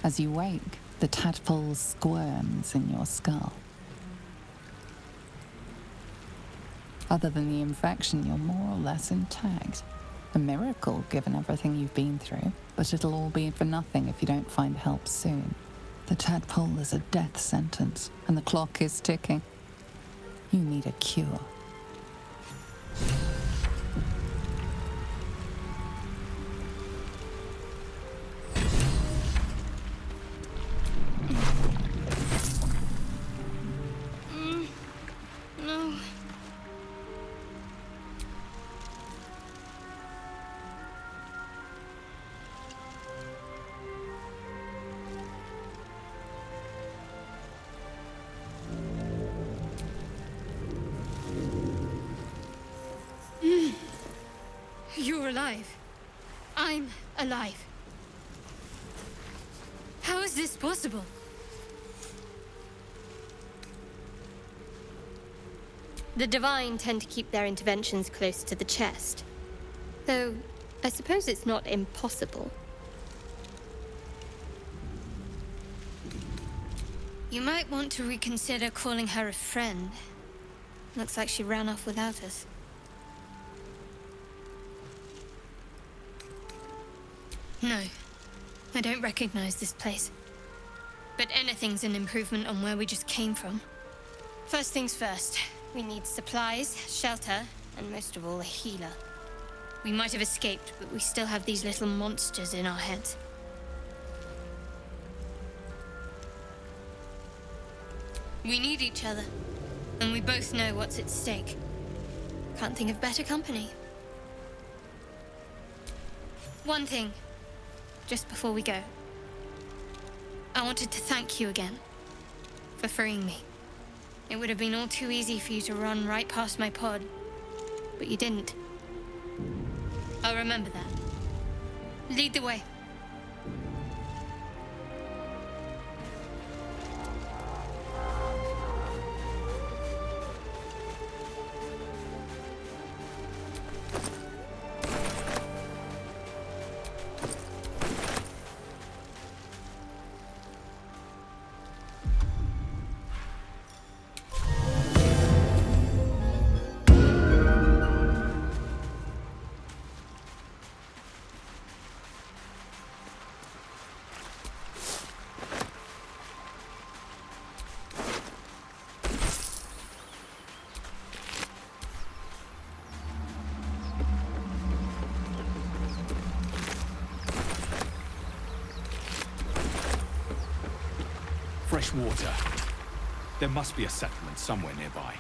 As you wake, the tadpole squirms in your skull. Other than the infection, you're more or less intact. A miracle, given everything you've been through, but it'll all be for nothing if you don't find help soon. The tadpole is a death sentence, and the clock is ticking. You need a cure. No. You're alive. I'm alive. How is this possible? The Divine tend to keep their interventions close to the chest. Though, I suppose it's not impossible. You might want to reconsider calling her a friend. Looks like she ran off without us. No, I don't recognize this place. But anything's an improvement on where we just came from. First things first, we need supplies, shelter, and most of all, a healer. We might have escaped, but we still have these little monsters in our heads. We need each other, and we both know what's at stake. Can't think of better company. One thing, just before we go. I wanted to thank you again for freeing me. It would have been all too easy for you to run right past my pod, but you didn't. I'll remember that. Lead the way. Fresh water. There must be a settlement somewhere nearby.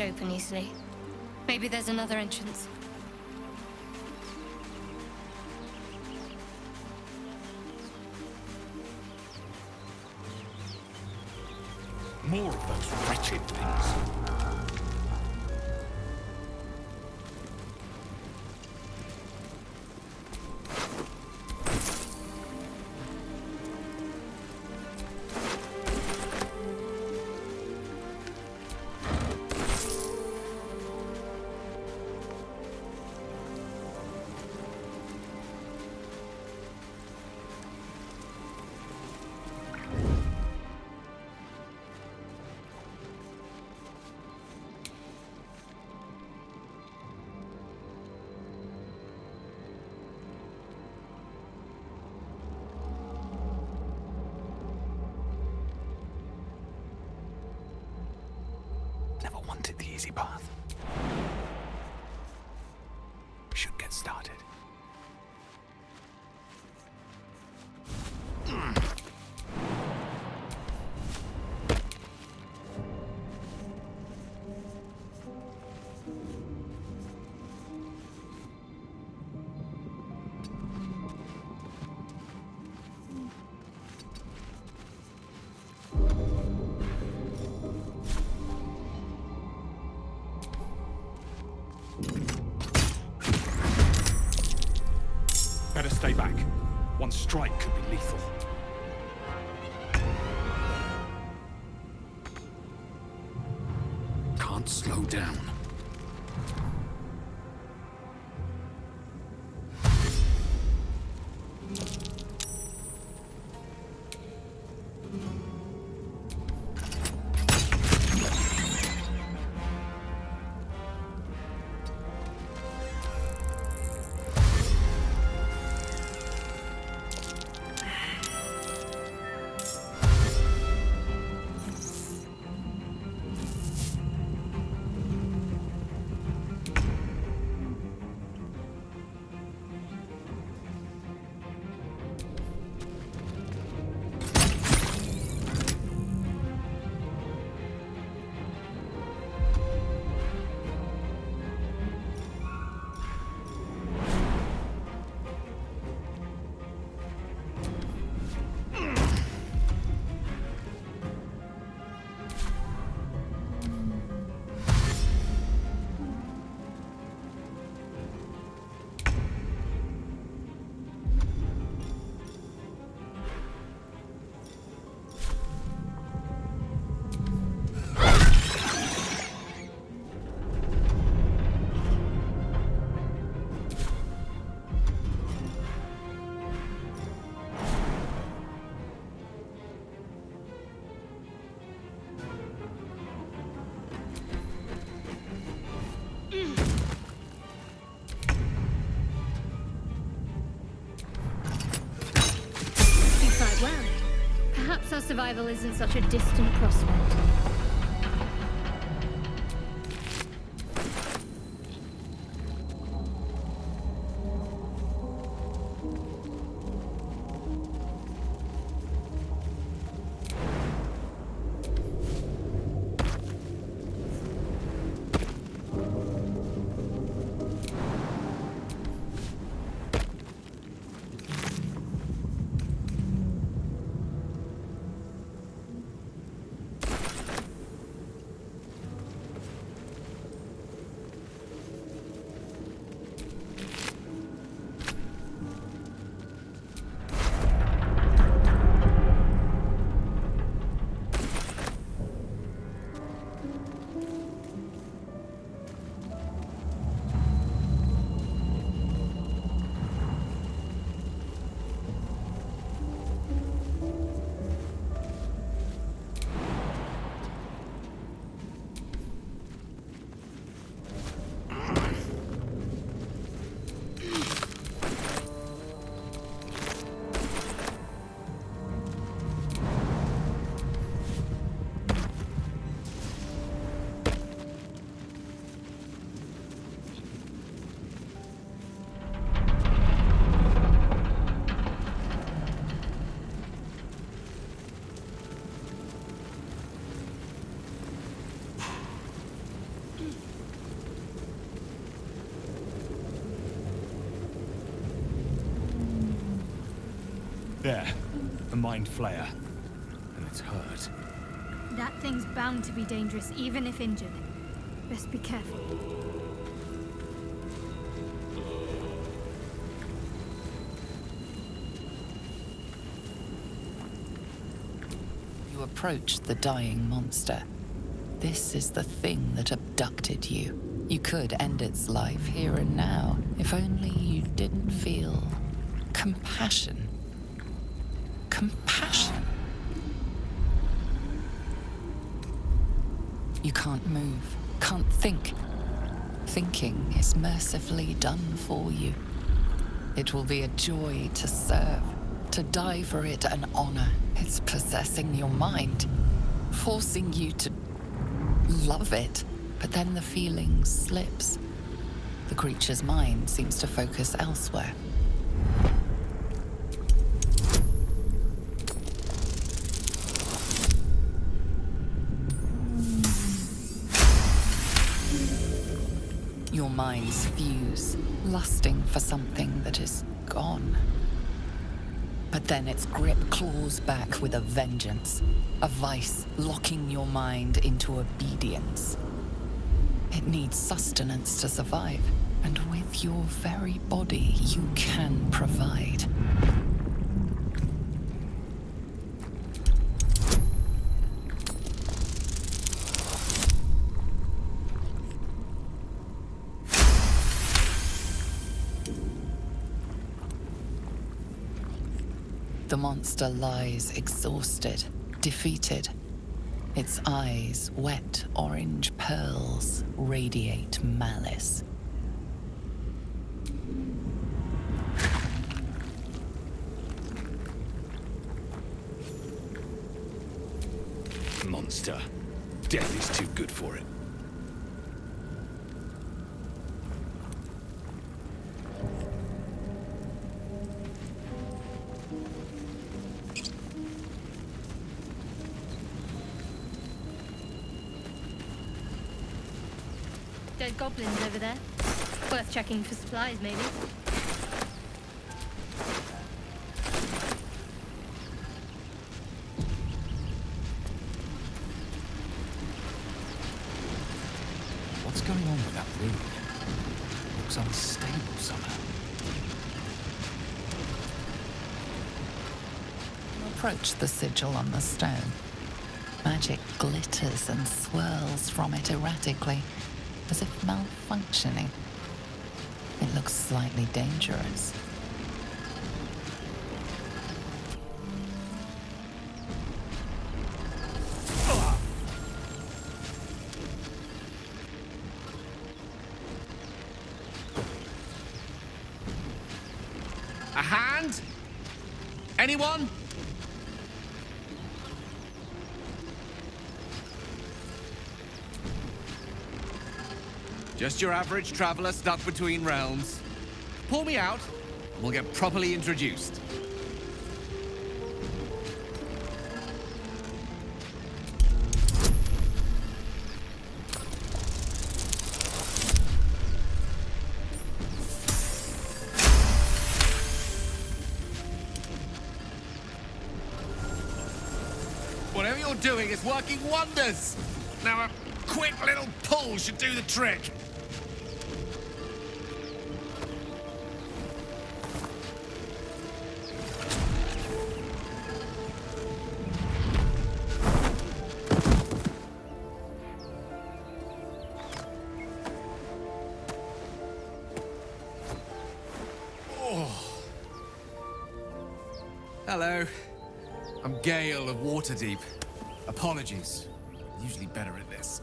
Open easily. Maybe there's another entrance. More of those wretched things. wanted the easy path. We should get started. Better stay back. One strike could be lethal. Can't slow down. Perhaps our survival isn't such a distant prospect. There, a mind flayer. And it's hurt. That thing's bound to be dangerous, even if injured. Best be careful. You approach the dying monster. This is the thing that abducted you. You could end its life here and now, if only you didn't feel compassion. Compassion. You can't move, can't think. Thinking is mercifully done for you. It will be a joy to serve, to die for it an honor. It's possessing your mind, forcing you to love it. But then the feeling slips. The creature's mind seems to focus elsewhere. Your minds fuse, lusting for something that is gone. But then its grip claws back with a vengeance, a vice locking your mind into obedience. It needs sustenance to survive, and with your very body, you can provide. The monster lies exhausted, defeated. Its eyes, wet orange pearls, radiate malice. Monster. Death is too good for it. Dead goblins over there. Worth checking for supplies, maybe. What's going on with that room? Looks unstable somehow. You approach the sigil on the stone. Magic glitters and swirls from it erratically, as if malfunctioning. It looks slightly dangerous. A hand? Anyone? Just your average traveler stuck between realms. Pull me out, and we'll get properly introduced. Whatever you're doing is working wonders. Now a quick little pull should do the trick. Hello. I'm Gale of Waterdeep. Apologies. Usually better at this.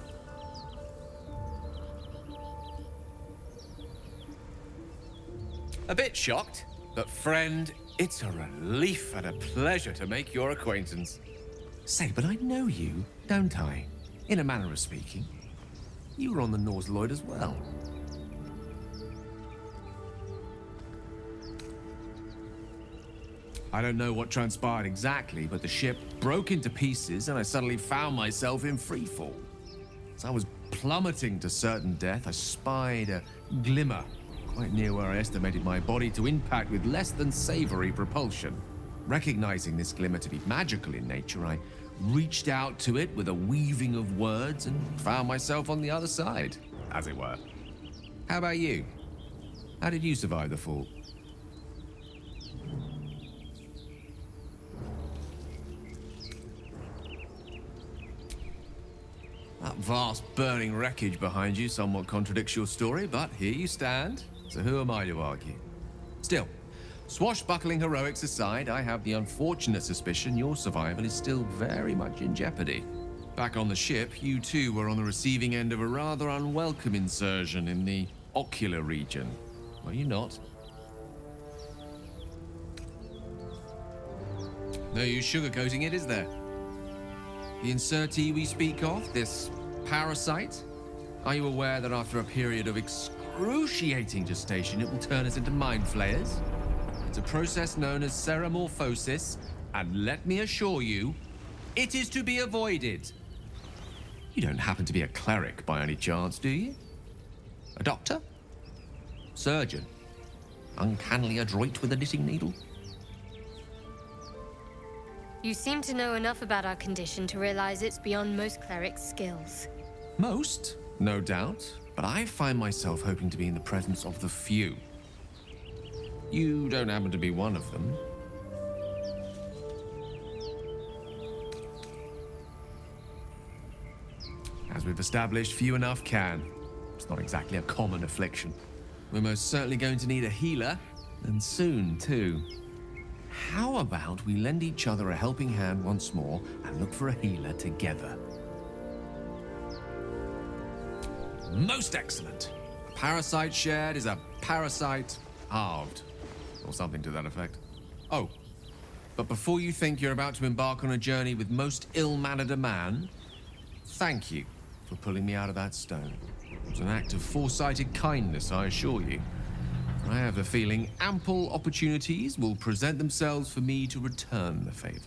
A bit shocked, but friend, it's a relief and a pleasure to make your acquaintance. Say, but I know you, don't I? In a manner of speaking. You were on the Norse Lloyd as well. I don't know what transpired exactly, but the ship broke into pieces and I suddenly found myself in freefall. As I was plummeting to certain death, I spied a glimmer quite near where I estimated my body to impact with less than savory propulsion. Recognizing this glimmer to be magical in nature, I reached out to it with a weaving of words and found myself on the other side, as it were. How about you? How did you survive the fall? That vast burning wreckage behind you somewhat contradicts your story, but here you stand, so who am I to argue? Still, swashbuckling heroics aside, I have the unfortunate suspicion your survival is still very much in jeopardy. Back on the ship, you too were on the receiving end of a rather unwelcome insertion in the ocular region, were you not? No use sugarcoating it, is there? The insertee we speak of, this parasite, Are you aware that after a period of excruciating gestation, it will turn us into mind flayers? It's a process known as ceramorphosis, and let me assure you, it is to be avoided. You don't happen to be a cleric by any chance, do you? A doctor? Surgeon? Uncannily adroit with a knitting needle? You seem to know enough about our condition to realize it's beyond most clerics' skills. Most, no doubt, but I find myself hoping to be in the presence of the few. You don't happen to be one of them. As we've established, few enough can. It's not exactly a common affliction. We're most certainly going to need a healer, and soon, too. How about we lend each other a helping hand once more and look for a healer together? Most excellent. A parasite shared is a parasite halved, or something to that effect. Oh, but before you think you're about to embark on a journey with most ill-mannered a man, thank you for pulling me out of that stone. It was an act of foresighted kindness, I assure you. I have a feeling ample opportunities will present themselves for me to return the favor.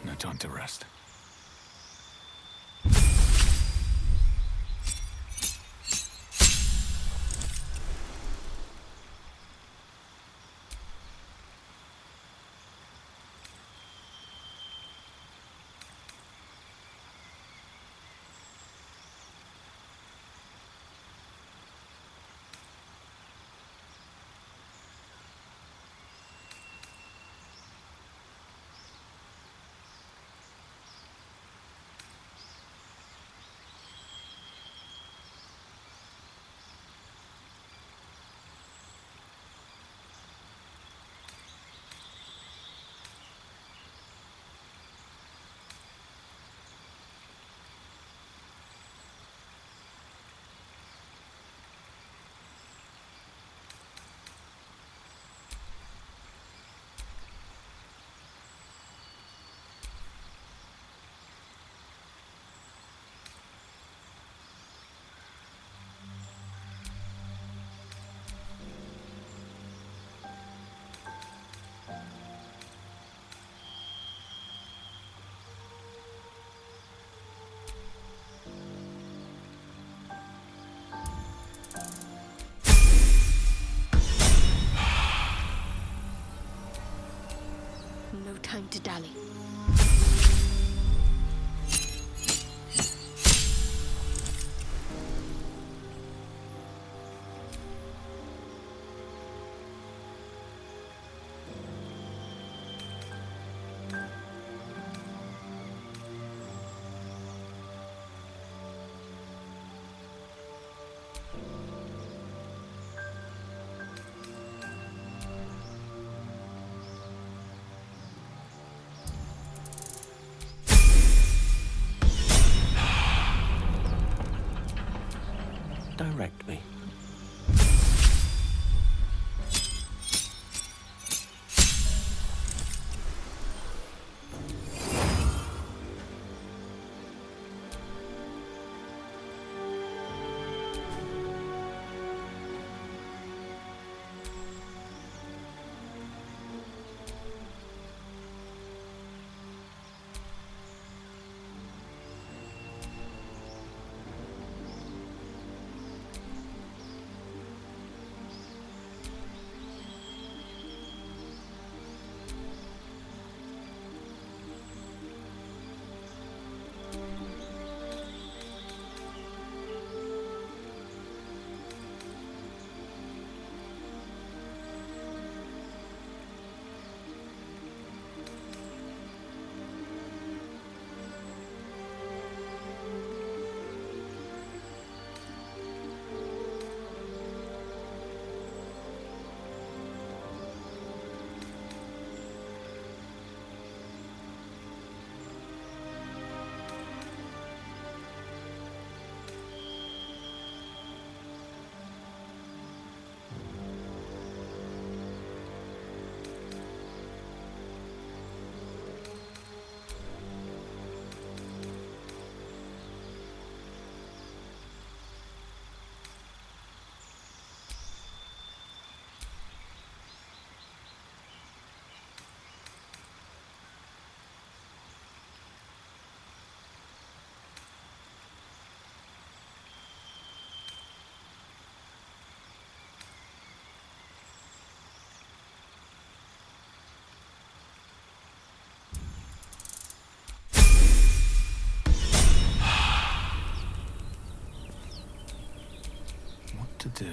No time to rest. No time to dally. do.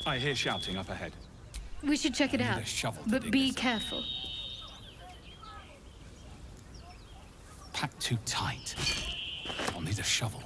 I hear shouting up ahead. We should check it I need out. a shovel to But dig be this up. careful. Packed too tight. I'll need a shovel.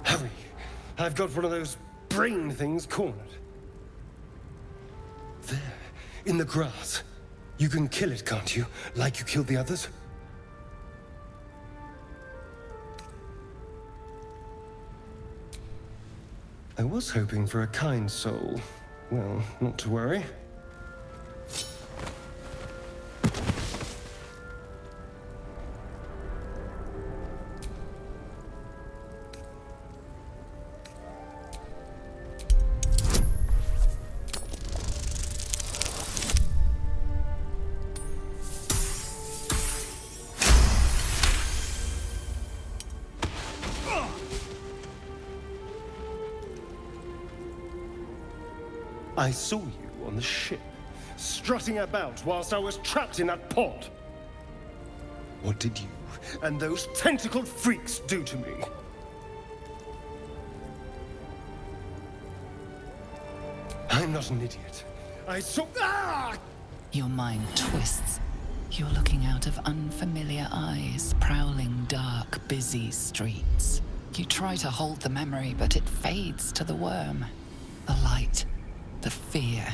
Hurry! I've got one of those brain things cornered. There, in the grass. You can kill it, can't you? Like you killed the others? I was hoping for a kind soul. Well, not to worry. I saw you on the ship, strutting about whilst I was trapped in that pod. What did you and those tentacled freaks do to me? I'm not an idiot. I saw... Ah! Your mind twists. You're looking out of unfamiliar eyes, prowling dark, busy streets. You try to hold the memory, but it fades to the worm. The light. The fear.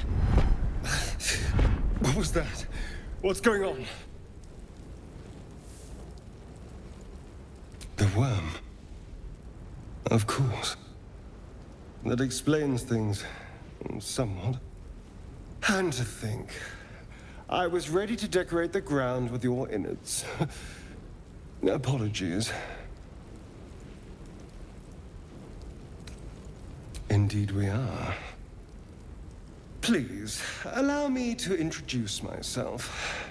What was that? What's going on? The worm. Of course. That explains things. Somewhat. And to think, I was ready to decorate the ground with your innards. Apologies. Indeed we are. Please, allow me to introduce myself.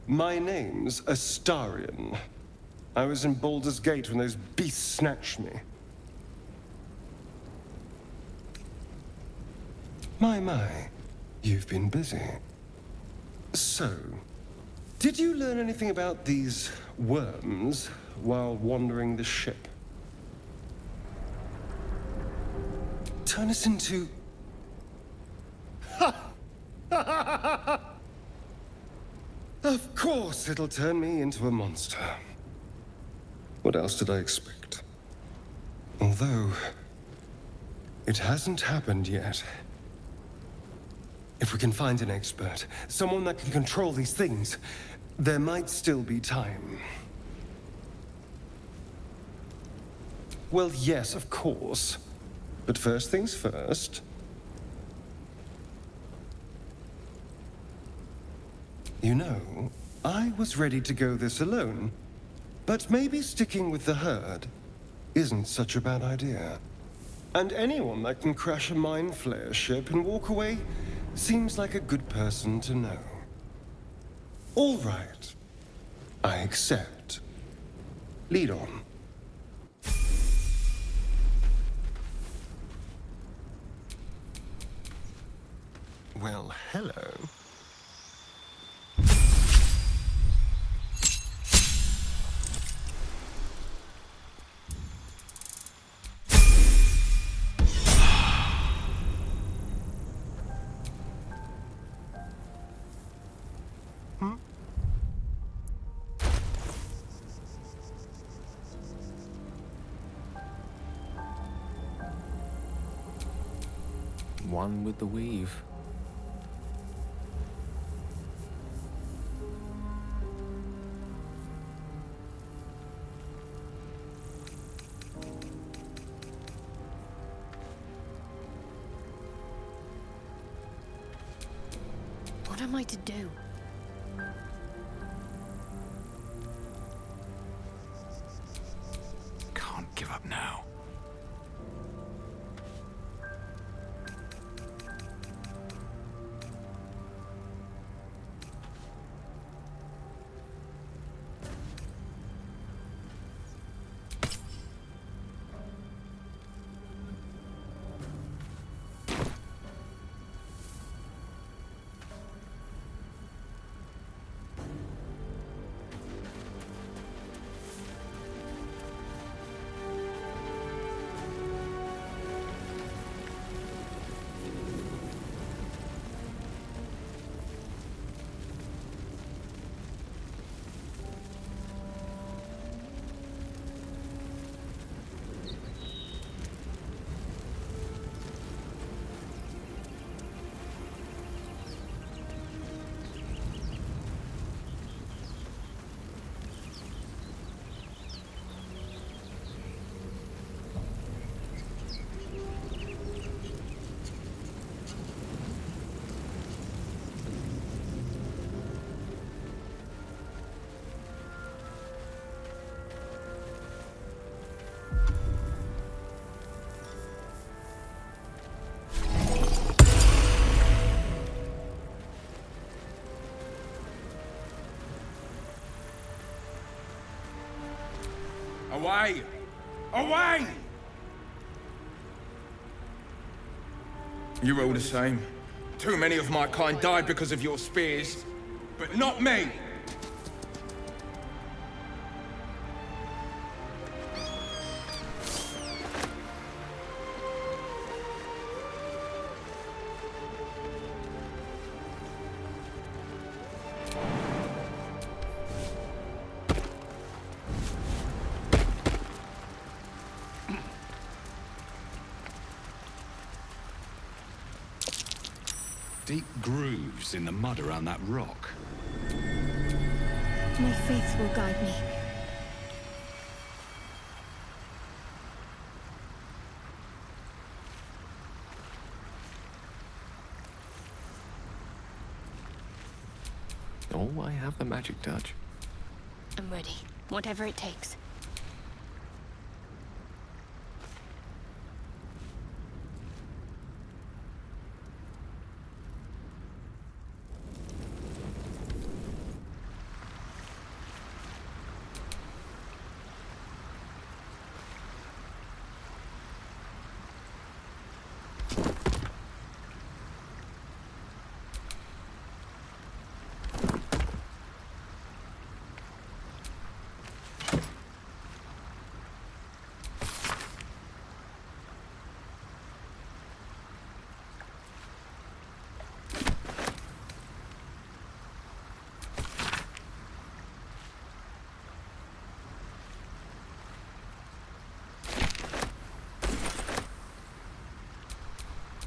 My name's Astarion. I was in Baldur's Gate when those beasts snatched me. My, you've been busy. So, did you learn anything about these worms while wandering the ship? Turn us into Of course it'll turn me into a monster. What else did I expect? Although, it hasn't happened yet. If we can find an expert, someone that can control these things, there might still be time. Well, yes, of course. But first things first. You know, I was ready to go this alone, but maybe sticking with the herd isn't such a bad idea. And anyone that can crash a mind flayer ship and walk away seems like a good person to know. All right. I accept. Lead on. Well, hello. One with the weave. What am I to do? Can't give up now. Away! Away! You're all the same. Too many of my kind died because of your spears, but not me! Deep grooves in the mud around that rock. My faith will guide me. Oh, I have the magic touch. I'm ready. Whatever it takes.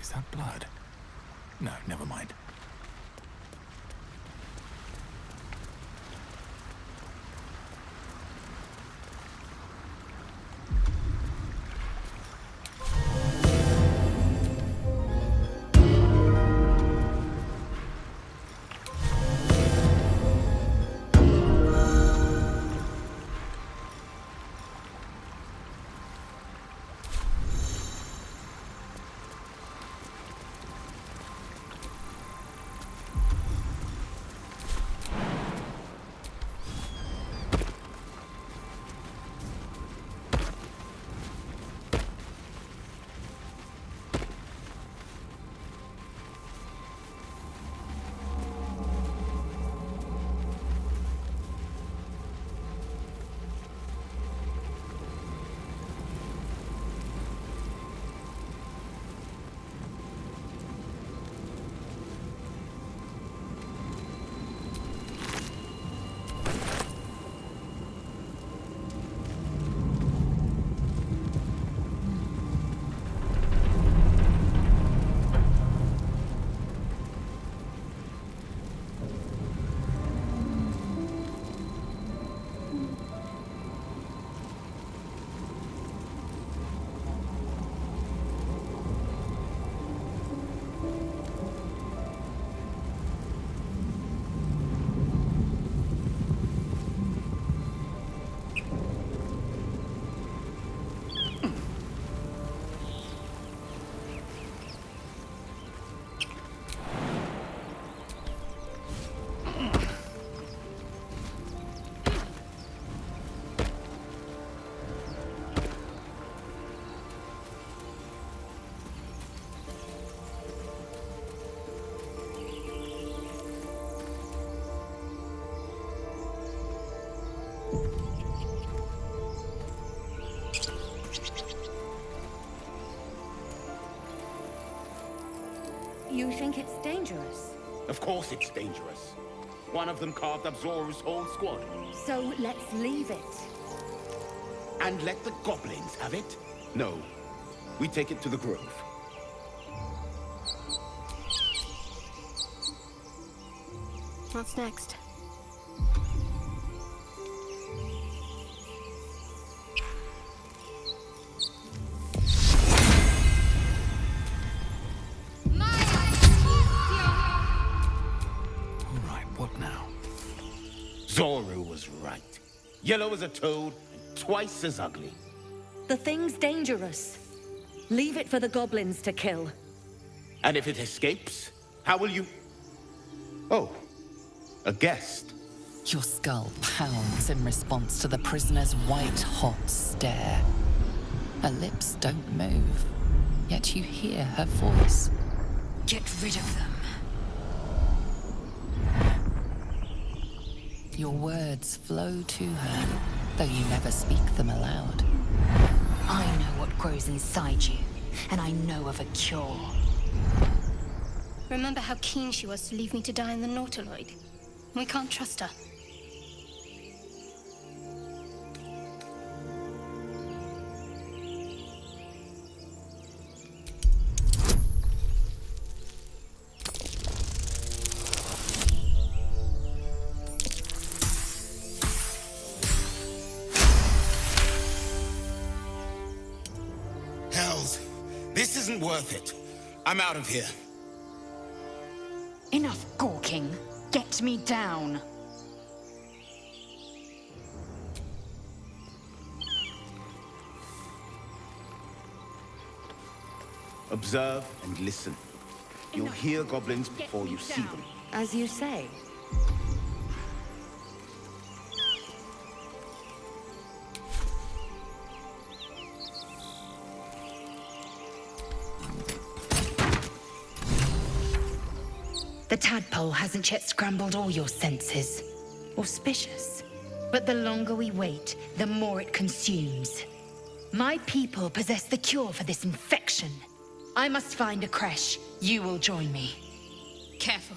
Is that blood? No, never mind. You think it's dangerous? Of course it's dangerous. One of them carved up Zoru's whole squad. So let's leave it. And let the goblins have it? No. We take it to the grove. What's next? Alright, what now? Zoru was right. Yellow as a toad, and twice as ugly. The thing's dangerous. Leave it for the goblins to kill. And if it escapes, how will you... Oh, a guest. Your skull pounds in response to the prisoner's white-hot stare. Her lips don't move, yet you hear her voice. Get rid of them. Your words flow to her, though you never speak them aloud. I know what grows inside you, and I know of a cure. Remember how keen she was to leave me to die in the Nautiloid? We can't trust her. Hells, this isn't worth it. I'm out of here. Enough gawking. Get me down. Observe and listen. You'll hear goblins before you see them. As you say. The tadpole hasn't yet scrambled all your senses. Auspicious. But the longer we wait, the more it consumes. My people possess the cure for this infection. I must find a creche. You will join me. Careful.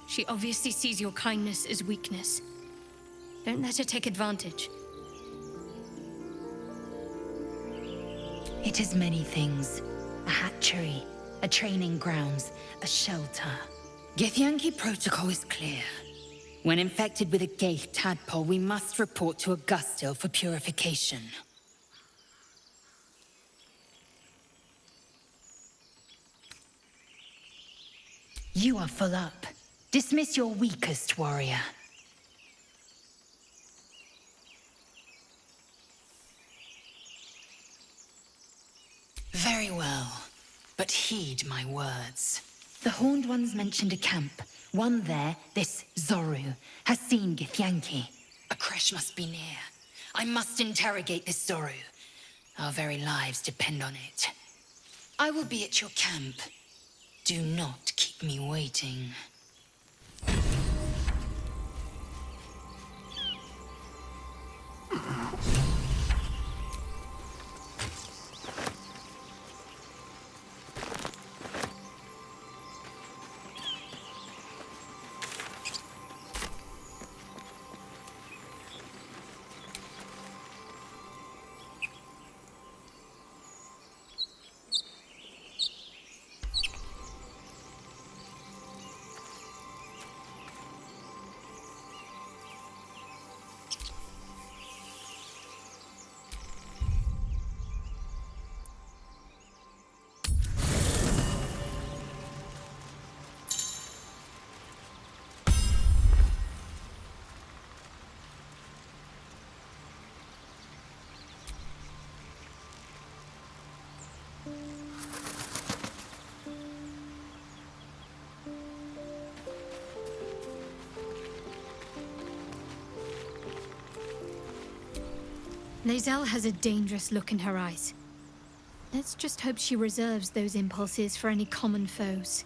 She obviously sees your kindness as weakness. Don't let her take advantage. It is many things. A hatchery, a training grounds, a shelter. Githyanki protocol is clear. When infected with a Gale tadpole, we must report to Augustil for purification. You are full up. Dismiss your weakest warrior. Very well, but heed my words. The Horned Ones mentioned a camp. One there, this Zoru, has seen Githyanki. A creche must be near. I must interrogate this Zoru. Our very lives depend on it. I will be at your camp. Do not keep me waiting. Lae'zel has a dangerous look in her eyes. Let's just hope she reserves those impulses for any common foes.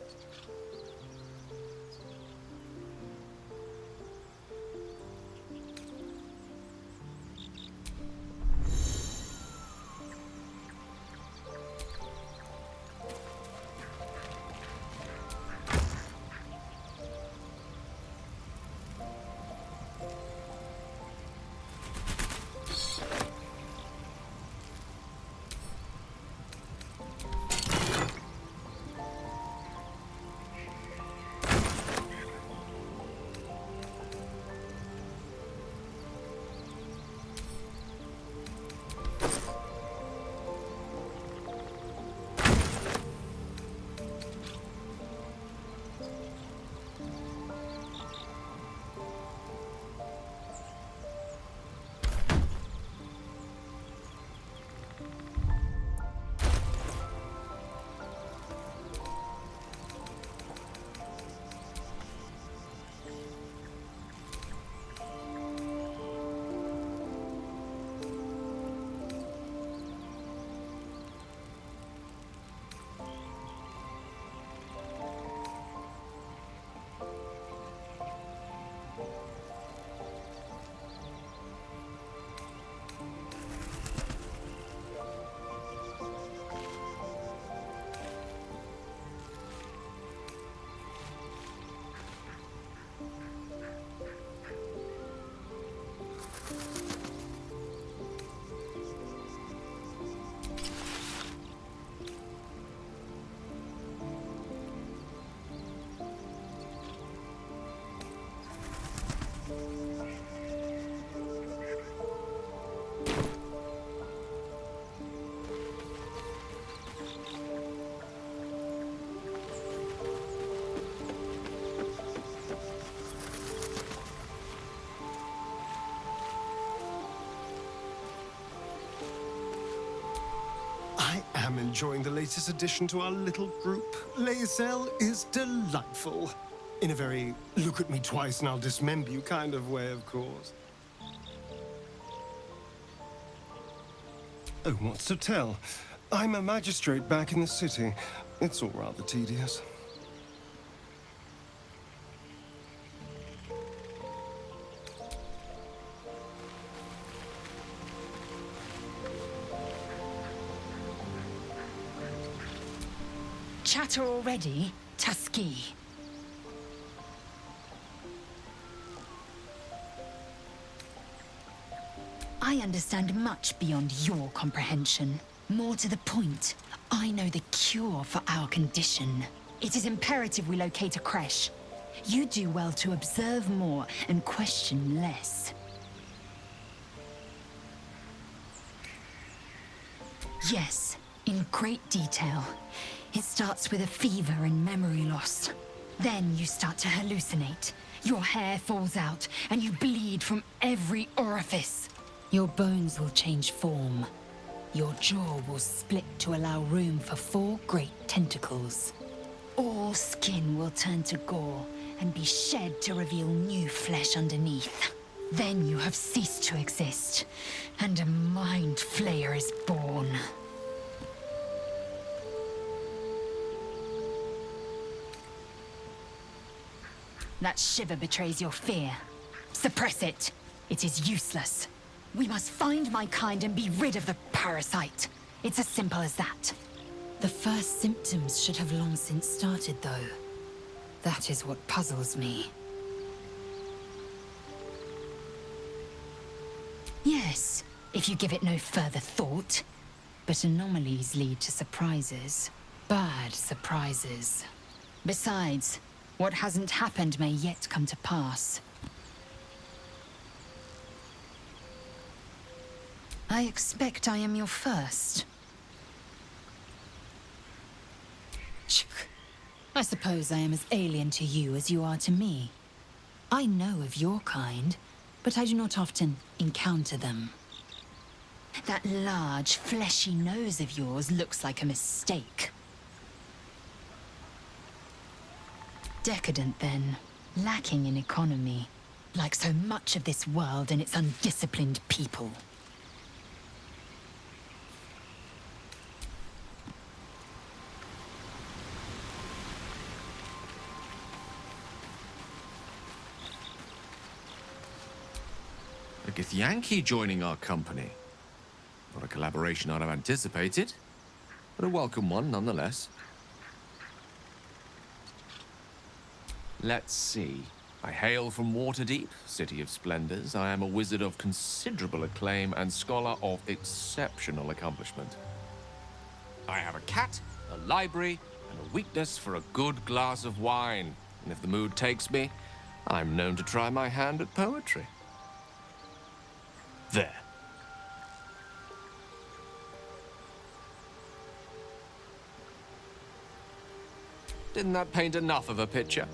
I'm enjoying the latest addition to our little group. Lae'zel is delightful. In a very look at me twice and I'll dismember you kind of way, of course. Oh, what's to tell? I'm a magistrate back in the city. It's all rather tedious. Chatter already, Tusky. I understand much beyond your comprehension. More to the point, I know the cure for our condition. It is imperative we locate a creche. You do well to observe more and question less. Yes, in great detail. It starts with a fever and memory loss. Then you start to hallucinate. Your hair falls out, and you bleed from every orifice. Your bones will change form. Your jaw will split to allow room for 4 great tentacles. All skin will turn to gore and be shed to reveal new flesh underneath. Then you have ceased to exist, and a mind flayer is born. That shiver betrays your fear. Suppress it. It is useless. We must find my kind and be rid of the parasite. It's as simple as that. The first symptoms should have long since started, though. That is what puzzles me. Yes, if you give it no further thought. But anomalies lead to surprises. Bad surprises. Besides, what hasn't happened may yet come to pass. I expect I am your first. I suppose I am as alien to you as you are to me. I know of your kind, but I do not often encounter them. That large, fleshy nose of yours looks like a mistake. Decadent, then. Lacking in economy. Like so much of this world and its undisciplined people. A Githyanki joining our company. Not a collaboration I'd have anticipated, but a welcome one nonetheless. Let's see. I hail from Waterdeep, City of Splendors. I am a wizard of considerable acclaim and scholar of exceptional accomplishment. I have a cat, a library, and a weakness for a good glass of wine. And if the mood takes me, I'm known to try my hand at poetry. There. Didn't that paint enough of a picture?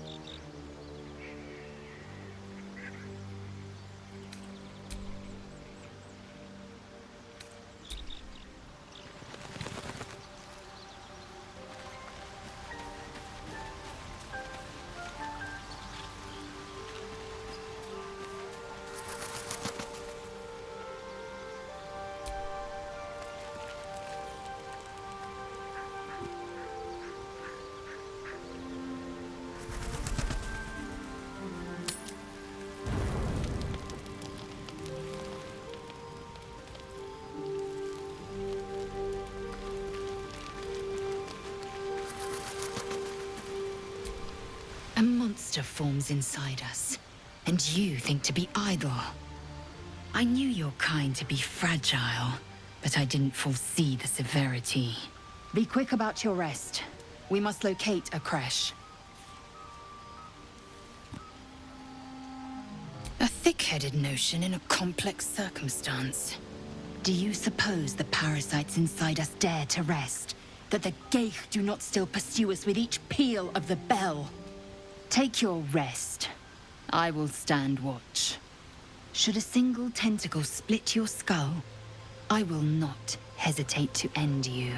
A monster forms inside us, and you think to be idle. I knew your kind to be fragile, but I didn't foresee the severity. Be quick about your rest. We must locate a creche. A thick-headed notion in a complex circumstance. Do you suppose the parasites inside us dare to rest? That the Gale do not still pursue us with each peal of the bell? Take your rest. I will stand watch. Should a single tentacle split your skull, I will not hesitate to end you.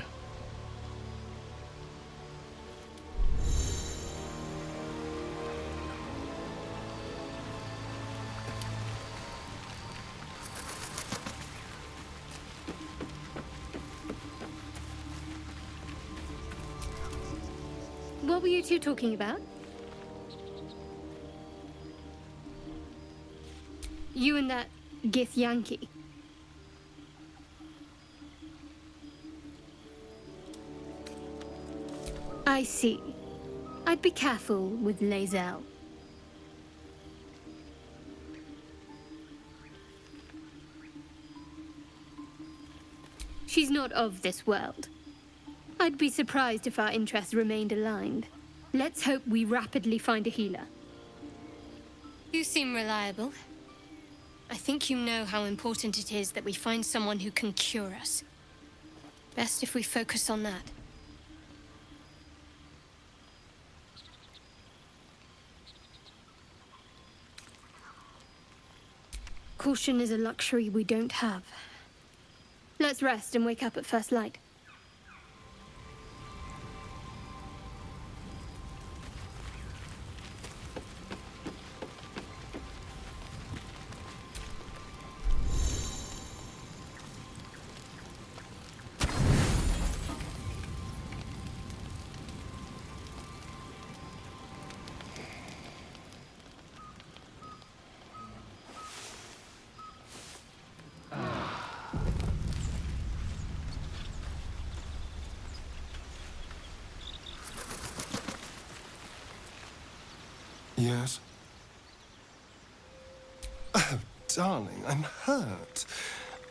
What were you two talking about? You and that Githyanki. I see. I'd be careful with Lae'zel. She's not of this world. I'd be surprised if our interests remained aligned. Let's hope we rapidly find a healer. You seem reliable. I think you know how important it is that we find someone who can cure us. Best if we focus on that. Caution is a luxury we don't have. Let's rest and wake up at first light. Yes? Oh, darling, I'm hurt.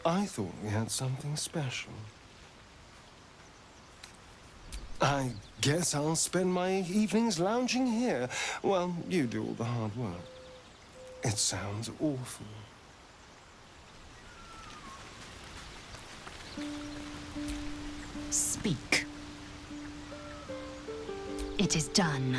I thought we had something special. I guess I'll spend my evenings lounging here while you do all the hard work. It sounds awful. Speak. It is done.